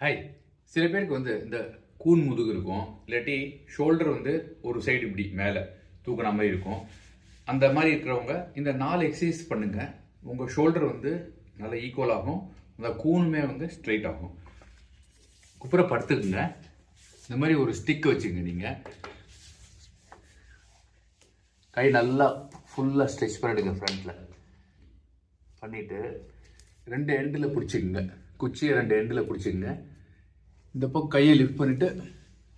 Hi. சில பேருக்கு வந்து இந்த கூன் முதுகு இருக்கும், இல்லாட்டி ஷோல்டர் வந்து ஒரு சைடு இப்படி மேலே தூக்குன மாதிரி இருக்கும். அந்த மாதிரி இருக்கிறவங்க இந்த 4 எக்ஸசைஸ் பண்ணுங்க. உங்கள் ஷோல்டர் வந்து நல்லா ஈக்குவல் ஆகும், அந்த கூனுமே வந்து ஸ்ட்ரைட் ஆகும். குப்புற படுத்துக்குங்க. இந்த மாதிரி ஒரு ஸ்டிக் வச்சுங்க. நீங்கள் கை நல்லா ஃபுல்லாக ஸ்ட்ரெச் பண்ணிடுங்க. ஃப்ரண்ட்டில் பண்ணிவிட்டு 2 எண்டில் பிடிச்சிக்குங்க. குச்சியை 2 எண்டில் பிடிச்சிக்குங்க. இந்த பக்கம் கையை லிஃப்ட் பண்ணிவிட்டு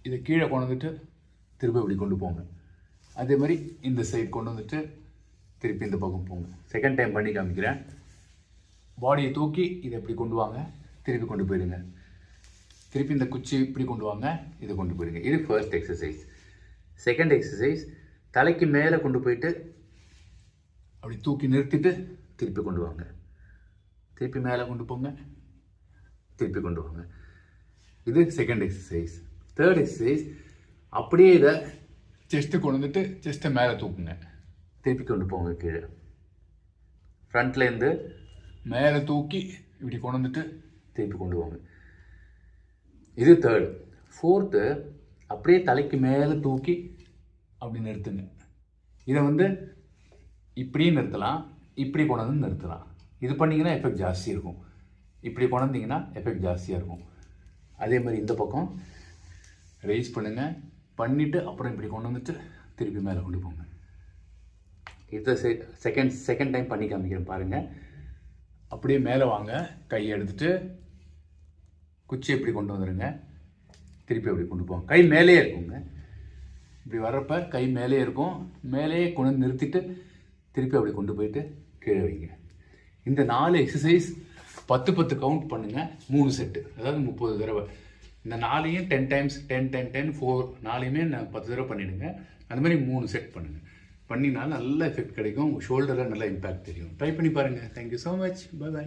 இதை கீழே கொண்டு வந்துட்டு திரும்ப இப்படி கொண்டு போங்க. அதே மாதிரி இந்த சைடு கொண்டு வந்துட்டு திருப்பி இந்த பக்கம் போங்க. செகண்ட் டைம் பண்ணி காமிக்கிறேன். பாடியை தூக்கி இதை இப்படி கொண்டு வாங்க, திருப்பி கொண்டு போயிடுங்க. திருப்பி இந்த குச்சி இப்படி கொண்டு வாங்க, இதை கொண்டு போயிடுங்க. இது ஃபர்ஸ்ட் எக்ஸசைஸ். செகண்ட் எக்ஸசைஸ், தலைக்கு மேலே கொண்டு போயிட்டு அப்படி தூக்கி நிறுத்திட்டு திருப்பி கொண்டு வாங்க. திருப்பி மேலே கொண்டு போங்க, திருப்பி கொண்டு வாங்க. இது செகண்ட் எக்ஸசைஸ். தேர்ட் எக்ஸசைஸ், அப்படியே இதை செஸ்ட்டு கொண்டு வந்துட்டு செஸ்ட்டை மேலே தூக்குங்க. திருப்பி கொண்டு போங்க கீழே. ஃப்ரண்ட்லேருந்து மேலே தூக்கி இப்படி கொண்டு வந்துட்டு திருப்பி கொண்டு வாங்க. இது தேர்டு. ஃபோர்த்து, அப்படியே தலைக்கு மேலே தூக்கி அப்படி நிறுத்துங்க. இதை வந்து இப்படியும் நிறுத்தலாம், இப்படி கொண்டு வந்து நிறுத்தலாம். இது பண்ணிங்கன்னா எஃபெக்ட் ஜாஸ்தி இருக்கும். இப்படி கொண்டு வந்தீங்கன்னா எஃபெக்ட் ஜாஸ்தியாக இருக்கும். அதே மாதிரி இந்த பக்கம் ரைஸ் பண்ணுங்கள். பண்ணிவிட்டு அப்புறம் இப்படி கொண்டு வந்துட்டு திருப்பி மேலே கொண்டு போங்க. இதை செகண்ட் டைம் பண்ணி காமிக்கிறேன் பாருங்கள். அப்படியே மேலே வாங்க, கையை எடுத்துகிட்டு குச்சி எப்படி கொண்டு வந்துடுங்க. திருப்பி அப்படி கொண்டு போங்க. கை மேலேயே இருக்குங்க. இப்படி வர்றப்ப கை மேலே இருக்கும். மேலேயே கொண்டு வந்து நிறுத்திட்டு திருப்பி அப்படி கொண்டு போயிட்டு கீழே வைங்க. இந்த 4 எக்ஸசைஸ் 10 கவுண்ட் பண்ணுங்கள். 3 செட்டு, அதாவது 30 தடவை. இந்த 4ஐயும் 10 டைம்ஸ் 10 10 10 4 4ஐயுமே 10 தடவை பண்ணிவிடுங்க. அந்த மாதிரி 3 செட் பண்ணுங்கள். பண்ணினா நல்ல எஃபெக்ட் கிடைக்கும். உங்கள் ஷோல்டரில் நல்ல இம்பேக்ட் தெரியும். ட்ரை பண்ணி பாருங்கள். Thank you so much. பை.